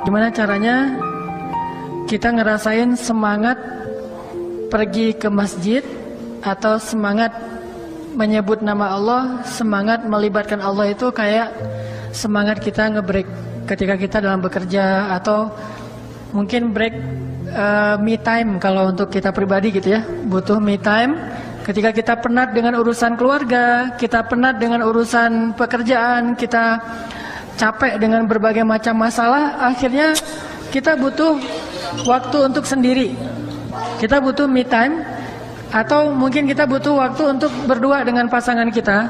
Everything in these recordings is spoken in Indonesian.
Gimana caranya kita ngerasain semangat pergi ke masjid atau semangat menyebut nama Allah, semangat melibatkan Allah itu kayak semangat kita nge-break ketika kita dalam bekerja, atau mungkin break me time kalau untuk kita pribadi gitu ya, butuh me time ketika kita penat dengan urusan keluarga, kita penat dengan urusan pekerjaan, kita capek dengan berbagai macam masalah, akhirnya kita butuh waktu untuk sendiri. Kita butuh me time, atau mungkin kita butuh waktu untuk berdua dengan pasangan kita,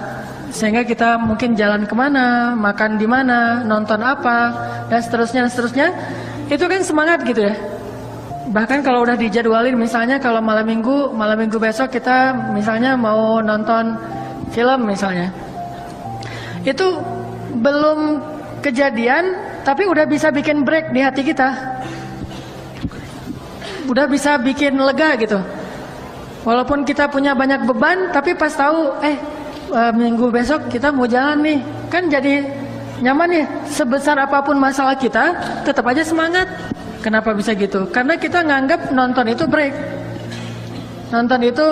sehingga kita mungkin jalan kemana, makan di mana, nonton apa, dan seterusnya. Itu kan semangat gitu ya. Bahkan kalau udah dijadwalin, misalnya kalau malam minggu besok kita misalnya mau nonton film misalnya, itu belum kejadian tapi udah bisa bikin break di hati kita, udah bisa bikin lega gitu. Walaupun kita punya banyak beban, tapi pas tahu minggu besok kita mau jalan nih, kan jadi nyaman nih. Sebesar apapun masalah kita, tetap aja semangat. Kenapa bisa gitu? Karena kita nganggap nonton itu break, nonton itu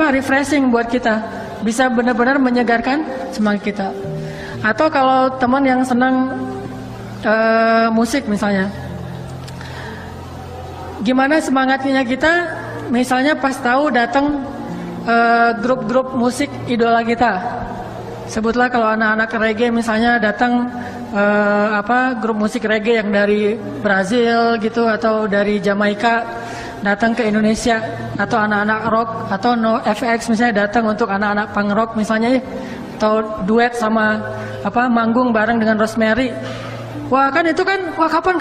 refreshing buat kita, bisa benar-benar menyegarkan semangat kita. Atau kalau teman yang senang musik misalnya, gimana semangatnya kita misalnya pas tahu datang grup-grup musik idola kita. Sebutlah kalau anak-anak reggae misalnya datang grup musik reggae yang dari Brazil gitu, atau dari Jamaika datang ke Indonesia, atau anak-anak rock, atau NoFX misalnya datang untuk anak-anak punk rock misalnya, atau duet sama manggung bareng dengan Rosemary. Wah kan itu kan, wah kapan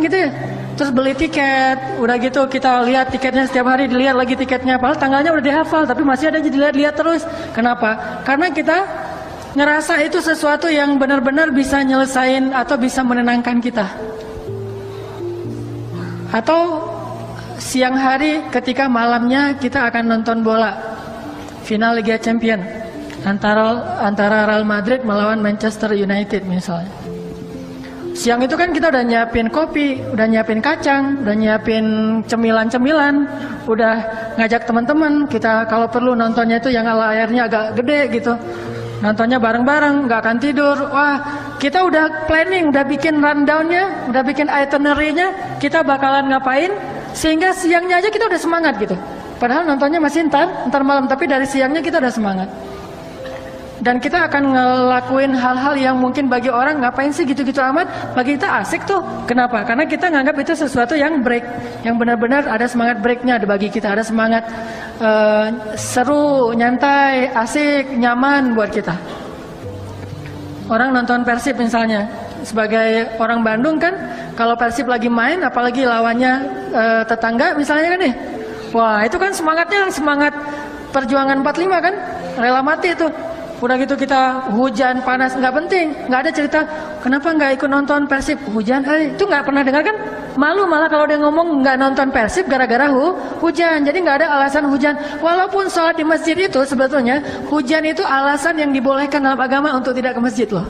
gitu ya. Terus beli tiket, udah gitu kita lihat tiketnya setiap hari, dilihat lagi tiketnya, padahal tanggalnya udah dihafal tapi masih ada dilihat-lihat terus. Kenapa? Karena kita ngerasa itu sesuatu yang benar-benar bisa nyelesain atau bisa menenangkan kita. Atau siang hari ketika malamnya kita akan nonton bola final Liga Champion antara Real Madrid melawan Manchester United misalnya. Siang itu kan kita udah nyiapin kopi, udah nyiapin kacang, udah nyiapin cemilan-cemilan, udah ngajak teman-teman kita kalau perlu nontonnya itu yang layarnya agak gede gitu. Nontonnya bareng-bareng, nggak akan tidur. Wah, kita udah planning, udah bikin rundownnya, udah bikin itinerary-nya, kita bakalan ngapain, sehingga siangnya aja kita udah semangat gitu. Padahal nontonnya masih ntar malam, tapi dari siangnya kita udah semangat. Dan kita akan ngelakuin hal-hal yang mungkin bagi orang ngapain sih gitu-gitu amat, bagi kita asik tuh. Kenapa? Karena kita nganggap itu sesuatu yang break, yang benar-benar ada semangat breaknya. Bagi kita ada semangat seru, nyantai, asik, nyaman buat kita. Orang nonton Persib misalnya, sebagai orang Bandung kan, kalau Persib lagi main, apalagi lawannya tetangga misalnya kan nih, wah itu kan semangatnya semangat perjuangan 45 kan, rela mati itu. Udah gitu kita hujan, panas, nggak penting, nggak ada cerita kenapa nggak ikut nonton Persib, hujan, itu nggak pernah dengar kan? Malu malah kalau dia ngomong nggak nonton Persib gara-gara hujan. Jadi nggak ada alasan hujan. Walaupun sholat di masjid itu sebetulnya hujan itu alasan yang dibolehkan dalam agama untuk tidak ke masjid loh.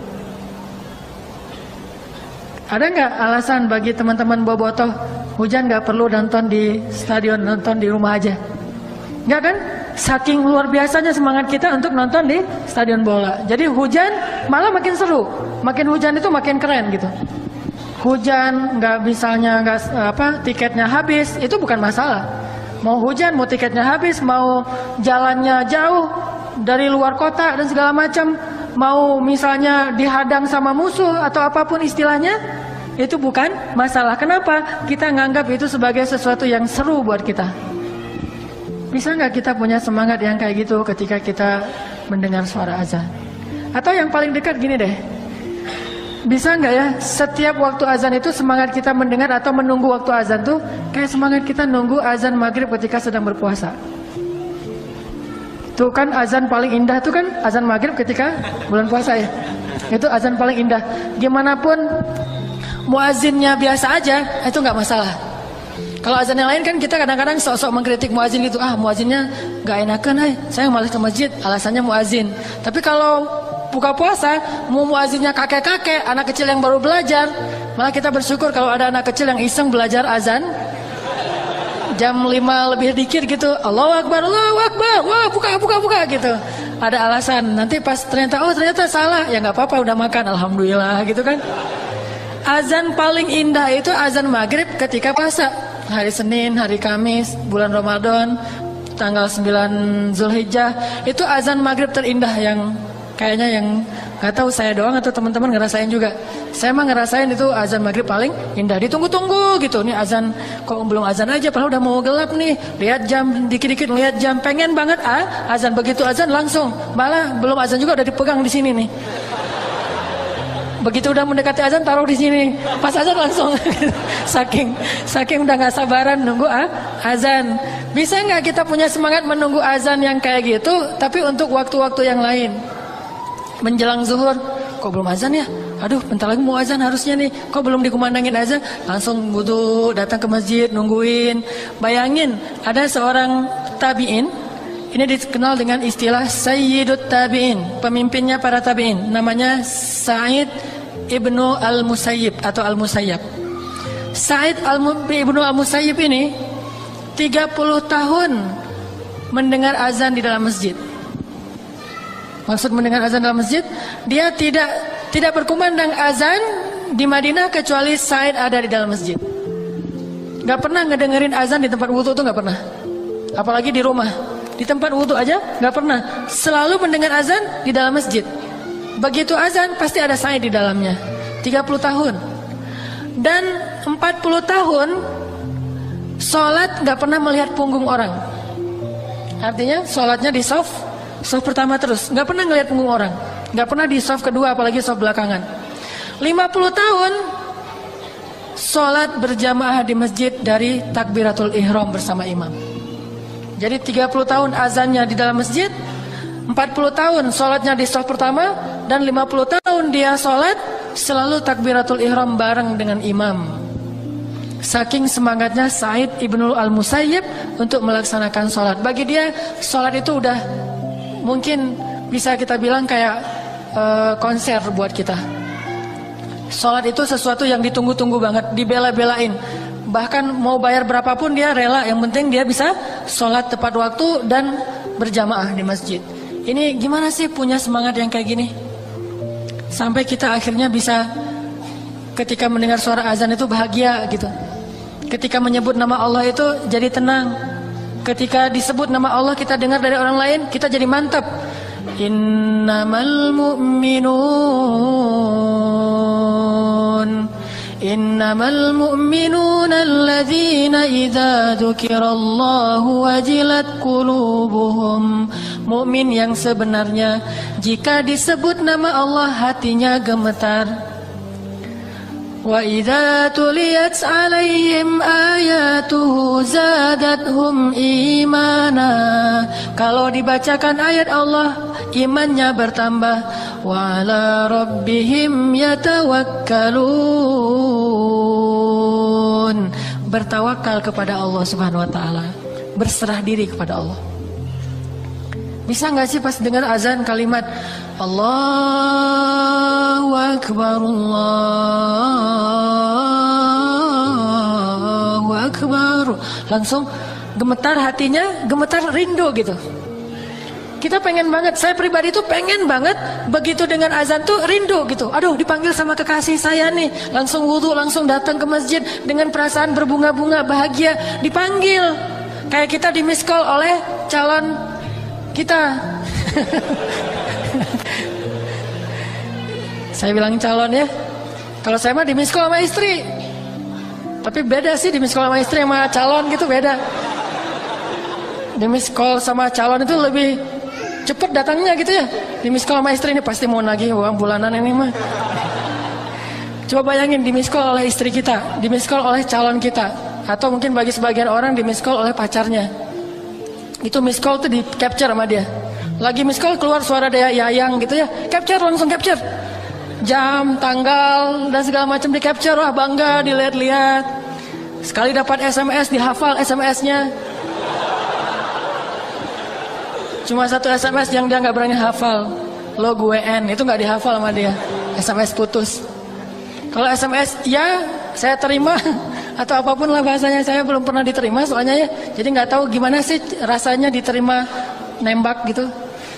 Ada nggak alasan bagi teman-teman bobotoh hujan nggak perlu nonton di stadion, nonton di rumah aja? Nggak kan? Saking luar biasanya semangat kita untuk nonton di stadion bola. Jadi hujan malah makin seru, makin hujan itu makin keren gitu. Hujan tiketnya habis itu bukan masalah. Mau hujan, mau tiketnya habis, mau jalannya jauh dari luar kota dan segala macam, mau misalnya dihadang sama musuh atau apapun istilahnya, itu bukan masalah. Kenapa? Kita nganggap itu sebagai sesuatu yang seru buat kita. Bisa nggak kita punya semangat yang kayak gitu ketika kita mendengar suara azan? Atau yang paling dekat gini deh, bisa nggak ya setiap waktu azan itu semangat kita mendengar atau menunggu waktu azan tuh kayak semangat kita nunggu azan maghrib ketika sedang berpuasa? Tuh kan azan paling indah tuh kan azan maghrib ketika bulan puasa ya. Itu azan paling indah. Gimana pun muazinnya biasa aja, itu nggak masalah. Kalau azan yang lain kan kita kadang-kadang sok-sok mengkritik muazin gitu, muazinnya nggak enakan, saya malas ke masjid, alasannya muazin. Tapi kalau buka puasa, mau muazinnya kakek-kakek, anak kecil yang baru belajar, Malah kita bersyukur kalau ada anak kecil yang iseng belajar azan jam 5 lebih dikit gitu, Allahu Akbar, wah buka gitu. Ada alasan. Nanti pas ternyata salah, ya nggak apa-apa, udah makan, alhamdulillah gitu kan. Azan paling indah itu azan maghrib ketika puasa, hari Senin, hari Kamis, bulan Ramadan, tanggal 9 Zulhijjah, itu azan maghrib terindah yang kayaknya yang nggak tahu saya doang atau teman-teman ngerasain juga. Saya mah ngerasain itu azan maghrib paling indah, ditunggu-tunggu gitu. Nih azan kok belum azan aja, padahal udah mau gelap nih. Lihat jam, dikit-dikit lihat jam, pengen banget azan. Begitu azan langsung, malah belum azan juga udah dipegang di sini nih. Begitu udah mendekati azan taruh di sini, pas azan langsung. saking udah nggak sabaran nunggu azan. Bisa nggak kita punya semangat menunggu azan yang kayak gitu, tapi untuk waktu-waktu yang lain? Menjelang zuhur, kok belum azan ya? Aduh, bentar lagi mau azan harusnya nih. Kok belum dikumandangin azan? Langsung wudu, datang ke masjid, nungguin. Bayangin, ada seorang tabi'in. Ini dikenal dengan istilah Sayyidut Tabi'in, pemimpinnya para tabi'in. Namanya Sa'id Ibnu Al-Musayyib atau Al-Musayyab. Sa'id Ibnu Al-Musayyib ini 30 tahun mendengar azan di dalam masjid. Maksud mendengar azan dalam masjid, dia tidak berkumandang azan di Madinah kecuali Sa'id ada di dalam masjid. Gak pernah ngedengerin azan di tempat wudhu tuh gak pernah. Apalagi di rumah, di tempat wudhu aja gak pernah. Selalu mendengar azan di dalam masjid. Begitu azan pasti ada Sa'id di dalamnya. 30 tahun. Dan 40 tahun sholat gak pernah melihat punggung orang. Artinya sholatnya di soft pertama terus, nggak pernah ngelihat punggung orang, nggak pernah di soft kedua, apalagi soft belakangan. 50 tahun sholat berjamaah di masjid dari takbiratul ihram bersama imam. Jadi 30 tahun azannya di dalam masjid, 40 tahun sholatnya di soft pertama, dan 50 tahun dia sholat selalu takbiratul ihram bareng dengan imam. Saking semangatnya Sa'id Ibnu Al-Musayyib untuk melaksanakan sholat. Bagi dia sholat itu udah mungkin bisa kita bilang kayak konser buat kita. Sholat itu sesuatu yang ditunggu-tunggu banget, dibela-belain. Bahkan mau bayar berapapun dia rela, yang penting dia bisa sholat tepat waktu dan berjamaah di masjid. Ini gimana sih punya semangat yang kayak gini? Sampai kita akhirnya bisa ketika mendengar suara azan itu bahagia gitu. Ketika menyebut nama Allah itu jadi tenang. Ketika disebut nama Allah kita dengar dari orang lain, kita jadi mantap. Innamal mu'minun alladzina idza dzukirallahu wajilat qulubuhum. Mukmin yang sebenarnya jika disebut nama Allah hatinya gemetar. Wa idza tuliyat 'alaihim ayatuhu zadatuhum imana. Kalau dibacakan ayat Allah, imannya bertambah. Wa 'ala rabbihim yatawakkalun. Bertawakal kepada Allah Subhanahu wa taala, berserah diri kepada Allah. Bisa nggak sih pas dengar azan kalimat Allahu Akbar, Allahu Akbar, langsung gemetar hatinya, gemetar rindu gitu. Kita pengen banget, saya pribadi tuh pengen banget begitu dengan azan tuh rindu gitu. Aduh, dipanggil sama kekasih saya nih, langsung wudu, langsung datang ke masjid dengan perasaan berbunga-bunga, bahagia, dipanggil. Kayak kita di miss call oleh calon kita. Saya bilang calon ya. Kalau saya mah di miss call sama istri. Tapi beda sih di miss call sama istri sama calon gitu, beda. Di miss call sama calon itu lebih cepet datangnya gitu ya. Di miss call sama istri ini pasti mau nagih uang bulanan ini mah. Coba bayangin di miss call oleh istri kita, di miss call oleh calon kita, atau mungkin bagi sebagian orang di miss call oleh pacarnya. Itu miss call tuh di capture sama dia. Lagi miss call keluar suara dia Yayang gitu ya, capture, langsung capture. Jam, tanggal dan segala macam di capture. Wah, bangga dilihat-lihat. Sekali dapat SMS dihafal SMS-nya. Cuma satu SMS yang dia nggak berani hafal, lo gue N, itu nggak dihafal sama dia. SMS putus. Kalau SMS ya saya terima atau apapun lah bahasanya, saya belum pernah diterima soalnya ya. Jadi nggak tahu gimana sih rasanya diterima nembak gitu.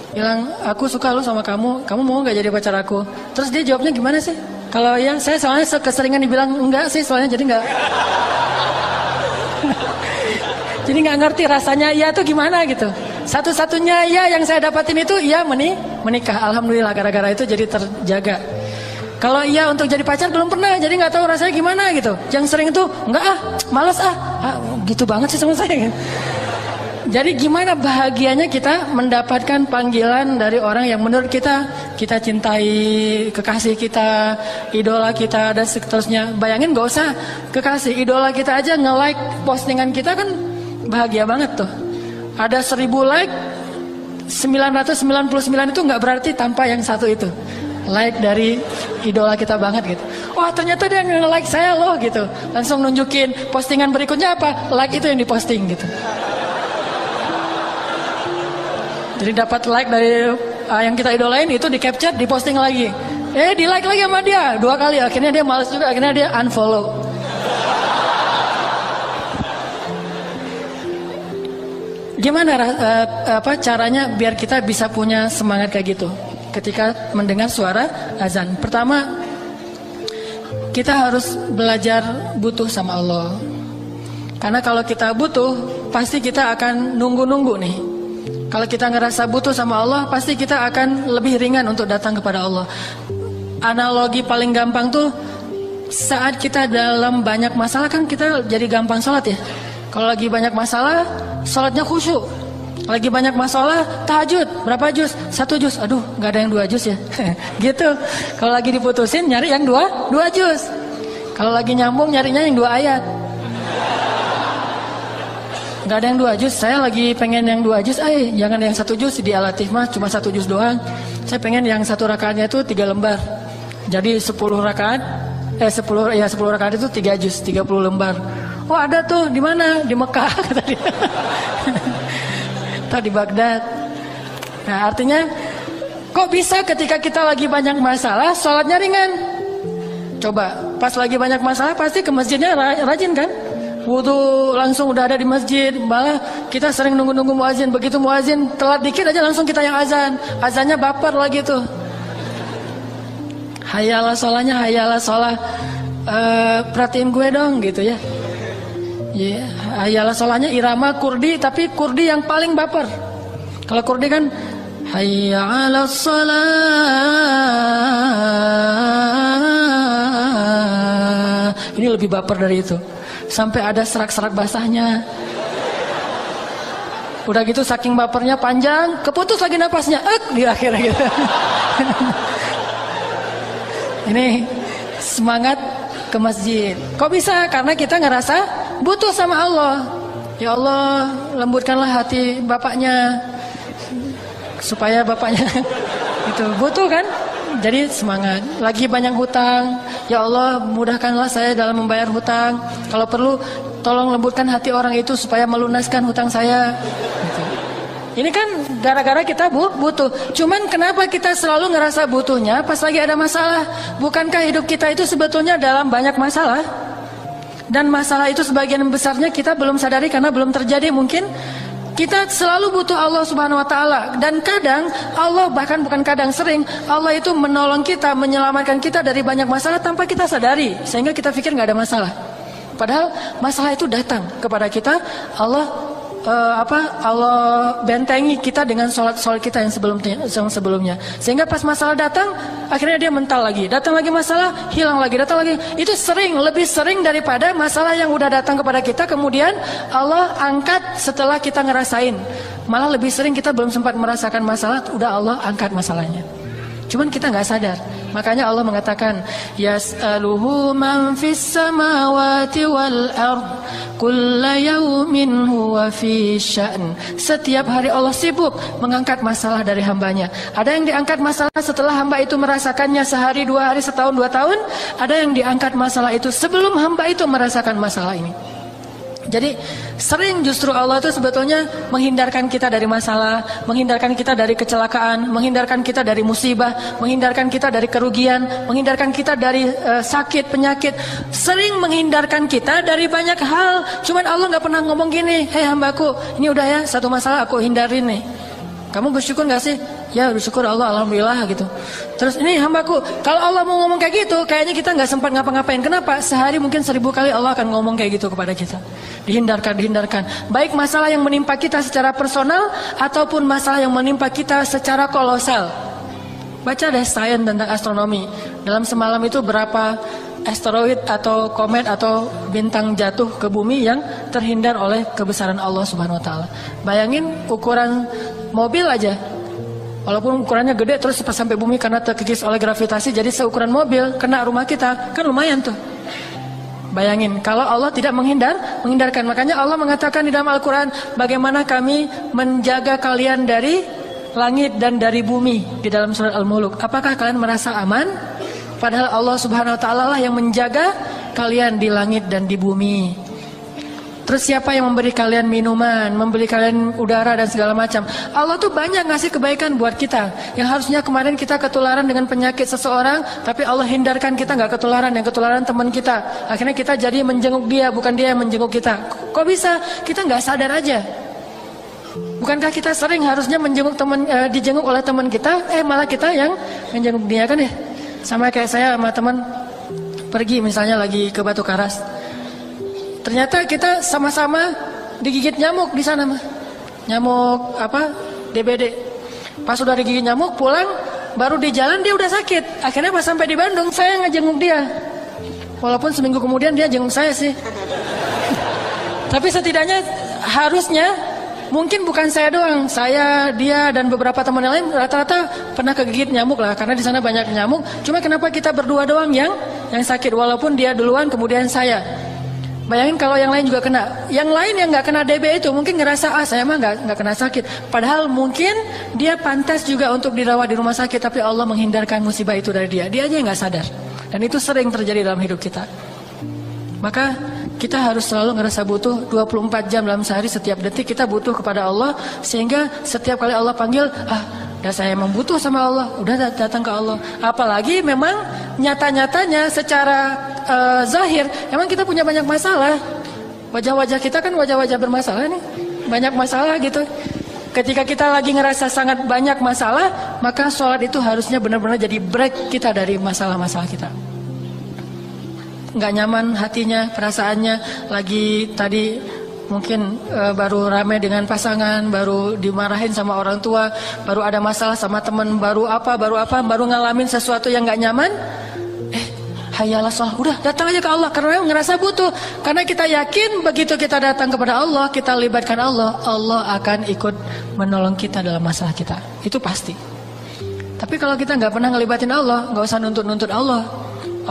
Bilang aku suka lu sama kamu mau nggak jadi pacar aku? Terus dia jawabnya gimana sih? Kalau ya saya soalnya keseringan dibilang enggak sih, soalnya jadi nggak. Jadi nggak ngerti rasanya iya tuh gimana gitu. Satu-satunya iya yang saya dapatin itu iya menikah. Alhamdulillah gara-gara itu jadi terjaga. Kalau iya untuk jadi pacar belum pernah, jadi nggak tahu rasanya gimana gitu. Yang sering tuh enggak malas gitu banget sih sama saya. Jadi gimana bahagianya kita mendapatkan panggilan dari orang yang menurut kita cintai, kekasih kita, idola kita dan seterusnya. Bayangin nggak usah kekasih, idola kita aja nge-like postingan kita kan bahagia banget tuh. Ada 1000 like, 999 itu nggak berarti tanpa yang satu itu. Like dari idola kita banget gitu. Wah ternyata dia nge-like saya loh gitu. Langsung nunjukin postingan berikutnya apa? Like itu yang diposting gitu. Jadi dapat like dari yang kita idolain itu di capture, diposting lagi. Di like lagi sama dia 2 kali. Akhirnya dia malas juga, akhirnya dia unfollow. Gimana caranya biar kita bisa punya semangat kayak gitu? Ketika mendengar suara azan, pertama kita harus belajar butuh sama Allah. Karena kalau kita butuh, pasti kita akan nunggu-nunggu nih. Kalau kita ngerasa butuh sama Allah, pasti kita akan lebih ringan untuk datang kepada Allah. Analogi paling gampang tuh, saat kita dalam banyak masalah kan kita jadi gampang sholat ya. Kalau lagi banyak masalah, sholatnya khusyuk. Lagi banyak masalah, tahajud, berapa juz? 1 juz, aduh gak ada yang 2 juz ya. Gitu. Kalau lagi diputusin, nyari yang 2 juz. Kalau lagi nyambung, nyarinya yang 2 ayat. Gak ada yang 2 juz, saya lagi pengen yang 2 juz. Jangan yang 1 juz, di Al-Latif mah cuma 1 juz doang. Saya pengen yang 1 rakaatnya itu 3 lembar. Jadi 10 rakaat, 10 rakaat itu 3 juz, 30 lembar. Oh ada tuh, di mana? Di Mekah kata dia. Atau di Baghdad. Nah artinya kok bisa ketika kita lagi banyak masalah sholatnya ringan? Coba pas lagi banyak masalah pasti ke masjidnya rajin kan? Wudu langsung udah ada di masjid. Malah kita sering nunggu-nunggu muazin. Begitu muazin telat dikit aja langsung kita yang azan. Azannya baper lagi tuh. Hayalah sholahnya, hayalah sholah. Perhatiin gue dong gitu ya. Ya, hayalah sholahnya irama Kurdi, tapi Kurdi yang paling baper. Kalau Kurdi kan hayya 'alas shalah. Ini lebih baper dari itu. Sampai ada serak-serak basahnya. Udah gitu saking bapernya panjang, keputus lagi napasnya, di akhirnya gitu. Ini semangat ke masjid. Kok bisa? Karena kita ngerasa butuh sama Allah. Ya Allah, lembutkanlah hati bapaknya supaya bapaknya itu butuh kan? Jadi semangat. Lagi banyak hutang, ya Allah mudahkanlah saya dalam membayar hutang. Kalau perlu tolong lembutkan hati orang itu supaya melunaskan hutang saya. Gitu. Ini kan gara-gara kita butuh. Cuman kenapa kita selalu ngerasa butuhnya pas lagi ada masalah? Bukankah hidup kita itu sebetulnya dalam banyak masalah? Dan masalah itu sebagian besarnya kita belum sadari karena belum terjadi mungkin. Kita selalu butuh Allah Subhanahu wa taala dan kadang Allah, bahkan bukan kadang, sering Allah itu menolong kita, menyelamatkan kita dari banyak masalah tanpa kita sadari sehingga kita pikir nggak ada masalah. Padahal masalah itu datang kepada kita, Allah Allah bentengi kita dengan sholat kita yang sebelumnya. Sehingga pas masalah datang, akhirnya dia mental lagi. Datang lagi masalah, hilang lagi, datang lagi. Itu lebih sering daripada masalah yang udah datang kepada kita, kemudian Allah angkat setelah kita ngerasain. Malah lebih sering kita belum sempat merasakan masalah, udah Allah angkat masalahnya. Cuman kita nggak sadar. Makanya Allah mengatakan, yas'aluhu man fis samawati wal ard kulla yawmin huwa fi sya'n. Setiap hari Allah sibuk mengangkat masalah dari hambanya. Ada yang diangkat masalah setelah hamba itu merasakannya sehari, 2 hari, setahun, 2 tahun. Ada yang diangkat masalah itu sebelum hamba itu merasakan masalah ini. Jadi sering justru Allah itu sebetulnya menghindarkan kita dari masalah, menghindarkan kita dari kecelakaan, menghindarkan kita dari musibah, menghindarkan kita dari kerugian, menghindarkan kita dari sakit, penyakit. Sering menghindarkan kita dari banyak hal. Cuman Allah nggak pernah ngomong gini, hei hambaku, ini udah ya satu masalah aku hindarin nih. Kamu bersyukur gak sih? Ya bersyukur Allah, alhamdulillah gitu. Terus ini hambaku, kalau Allah mau ngomong kayak gitu, kayaknya kita nggak sempat ngapa-ngapain. Kenapa? Sehari mungkin 1000 kali Allah akan ngomong kayak gitu kepada kita. Dihindarkan. Baik masalah yang menimpa kita secara personal ataupun masalah yang menimpa kita secara kolosal. Baca deh sains tentang astronomi. Dalam semalam itu berapa asteroid atau komet atau bintang jatuh ke bumi yang terhindar oleh kebesaran Allah Subhanahu wa taala. Bayangin ukuran mobil aja. Walaupun ukurannya gede terus pas sampai bumi karena terkikis oleh gravitasi jadi seukuran mobil kena rumah kita, kan lumayan tuh. Bayangin kalau Allah tidak menghindarkan. Makanya Allah mengatakan di dalam Al-Qur'an, bagaimana kami menjaga kalian dari langit dan dari bumi di dalam surat Al-Mulk. Apakah kalian merasa aman? Padahal Allah Subhanahu wa taala lah yang menjaga kalian di langit dan di bumi. Terus siapa yang memberi kalian minuman, memberi kalian udara dan segala macam. Allah tuh banyak ngasih kebaikan buat kita. Yang harusnya kemarin kita ketularan dengan penyakit seseorang, tapi Allah hindarkan kita nggak ketularan, yang ketularan teman kita. Akhirnya kita jadi menjenguk dia, bukan dia yang menjenguk kita. Kok bisa? Kita nggak sadar aja. Bukankah kita sering harusnya menjenguk dijenguk oleh teman kita, malah kita yang menjenguk dia kan ya? Sama kayak saya sama teman pergi misalnya lagi ke Batu Karas. Ternyata kita sama-sama digigit nyamuk di sana mah. Nyamuk apa? DBD. Pas sudah digigit nyamuk pulang, baru di jalan dia udah sakit. Akhirnya pas sampai di Bandung saya ngejenguk dia. Walaupun seminggu kemudian dia jenguk saya sih. Tapi setidaknya harusnya mungkin bukan saya doang, saya, dia dan beberapa teman yang lain rata-rata pernah kegigit nyamuk lah karena di sana banyak nyamuk. Cuma kenapa kita berdua doang yang sakit walaupun dia duluan kemudian saya. Bayangin kalau yang lain juga kena. Yang lain yang nggak kena DB itu mungkin ngerasa saya mah nggak kena sakit. Padahal mungkin dia pantas juga untuk dirawat di rumah sakit, tapi Allah menghindarkan musibah itu dari dia. Dia aja nggak sadar. Dan itu sering terjadi dalam hidup kita. Maka kita harus selalu ngerasa butuh 24 jam dalam sehari, setiap detik kita butuh kepada Allah. Sehingga setiap kali Allah panggil, udah saya emang butuh sama Allah, udah datang ke Allah. Apalagi memang nyata-nyatanya secara zahir, emang kita punya banyak masalah. Wajah-wajah kita kan wajah-wajah bermasalah nih, banyak masalah gitu. Ketika kita lagi ngerasa sangat banyak masalah, maka sholat itu harusnya benar-benar jadi break kita dari masalah-masalah kita. Nggak nyaman hatinya, perasaannya, lagi tadi mungkin baru rame dengan pasangan, baru dimarahin sama orang tua, baru ada masalah sama teman, baru ngalamin sesuatu yang nggak nyaman. Hayalah sholat, udah datang aja ke Allah karena memang ngerasa butuh. Karena kita yakin begitu kita datang kepada Allah, kita libatkan Allah, Allah akan ikut menolong kita dalam masalah kita. Itu pasti. Tapi kalau kita nggak pernah ngelibatin Allah, nggak usah nuntut-nuntut Allah.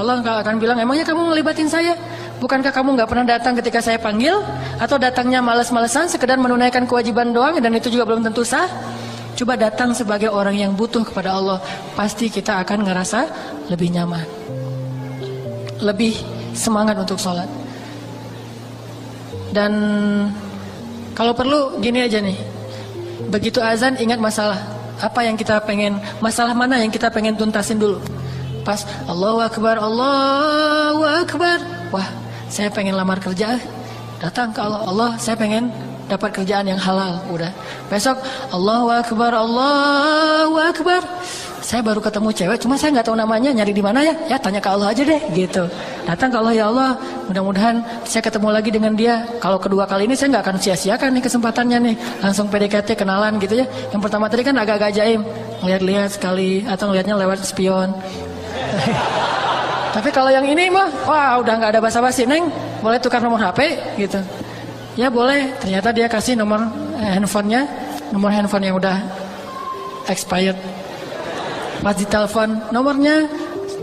Allah akan bilang, emangnya kamu ngelibatin saya? Bukankah kamu nggak pernah datang ketika saya panggil? Atau datangnya males-malesan, sekedar menunaikan kewajiban doang, dan itu juga belum tentu sah? Coba datang sebagai orang yang butuh kepada Allah, pasti kita akan ngerasa lebih nyaman, lebih semangat untuk sholat. Dan kalau perlu gini aja nih, begitu azan ingat masalah apa yang kita pengen, masalah mana yang kita pengen tuntasin dulu. Pas Allahu Akbar, Allahu Akbar, wah saya pengen lamar kerja, datang ke Allah, Allah saya pengen dapat kerjaan yang halal, udah. Besok Allahu Akbar, Allahu Akbar, saya baru ketemu cewek, cuma saya nggak tahu namanya, nyari di mana ya tanya ke Allah aja deh, gitu. Datang ke Allah, ya Allah, mudah-mudahan saya ketemu lagi dengan dia. Kalau kedua kali ini saya nggak akan sia-siakan nih kesempatannya nih, langsung PDKT kenalan gitu ya. Yang pertama tadi kan agak-agak jaim, ngeliat-liat sekali atau ngeliatnya lewat spion. Tapi kalau yang ini mah, wah udah nggak ada basa-basi, Neng, boleh tukar nomor HP gitu. Ya boleh, ternyata dia kasih nomor handphonenya, nomor handphone yang udah expired. Pas ditelepon nomornya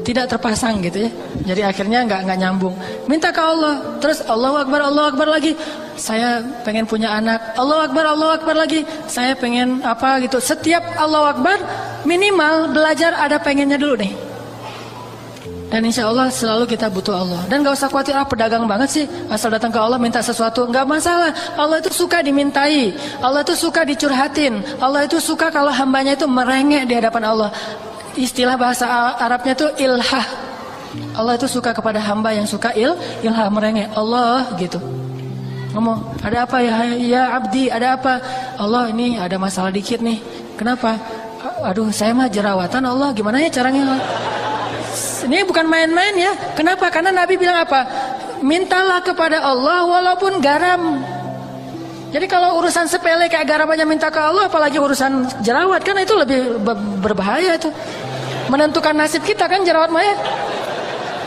tidak terpasang gitu ya. Jadi akhirnya nggak nyambung. Minta ke Allah, terus Allahu Akbar lagi. Saya pengen punya anak. Allahu Akbar lagi. Saya pengen apa gitu. Setiap Allahu Akbar minimal belajar ada pengennya dulu nih. Dan insya Allah selalu kita butuh Allah. Dan gak usah khawatir, pedagang banget sih, asal datang ke Allah minta sesuatu. Gak masalah, Allah itu suka dimintai, Allah itu suka dicurhatin, Allah itu suka kalau hambanya itu merengek di hadapan Allah. Istilah bahasa Arabnya itu ilhah. Allah itu suka kepada hamba yang suka ilhah, merengek. Allah gitu ngomong, ada apa ya abdi, ada apa? Allah, ini ada masalah dikit nih. Kenapa? Aduh, saya mah jerawatan, Allah gimana ya caranya? Ini bukan main-main ya. Kenapa? Karena Nabi bilang apa? Mintalah kepada Allah walaupun garam. Jadi kalau urusan sepele kayak garam aja minta ke Allah, apalagi urusan jerawat, kan itu lebih berbahaya itu. Menentukan nasib kita kan jerawat maya.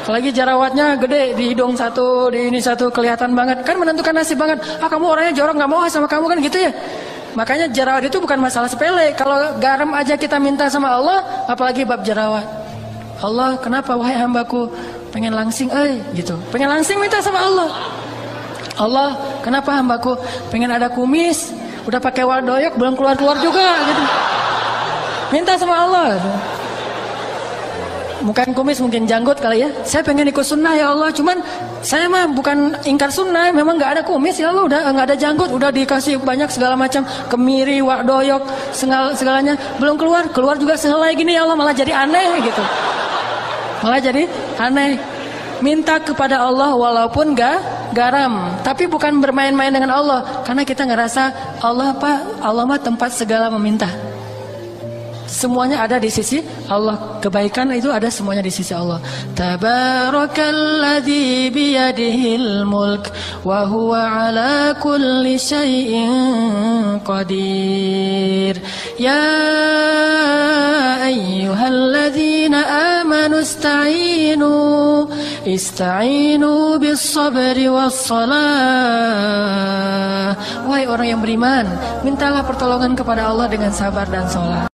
Apalagi jerawatnya gede di hidung satu, di ini satu, kelihatan banget, kan menentukan nasib banget. Kamu orangnya jorok, nggak mau sama kamu kan gitu ya. Makanya jerawat itu bukan masalah sepele. Kalau garam aja kita minta sama Allah, apalagi bab jerawat. Allah, kenapa wahai hambaku pengen langsing, gitu. Pengen langsing minta sama Allah. Allah, kenapa hambaku pengen ada kumis, udah pakai wadoyok belum keluar juga, gitu. Minta sama Allah. Bukan kumis, mungkin janggut kali ya. Saya pengen ikut sunnah ya Allah, cuman saya mah bukan ingkar sunnah, memang nggak ada kumis ya Allah, udah nggak ada janggut, udah dikasih banyak segala macam kemiri, wadoyok, segalanya belum keluar juga sehelai gini ya Allah, malah jadi aneh gitu. Malah jadi aneh. Minta kepada Allah walaupun gak garam, tapi bukan bermain-main dengan Allah, karena kita ngerasa Allah mah tempat segala meminta. Semuanya ada di sisi Allah. Kebaikan itu ada semuanya di sisi Allah. Tabarakalladzi biyadihil mulk wa huwa ala kulli syai'in qadir. Ya ayyuhalladzina amanu ista'inu bis sabri was salah. Wahai orang yang beriman, mintalah pertolongan kepada Allah dengan sabar dan salat.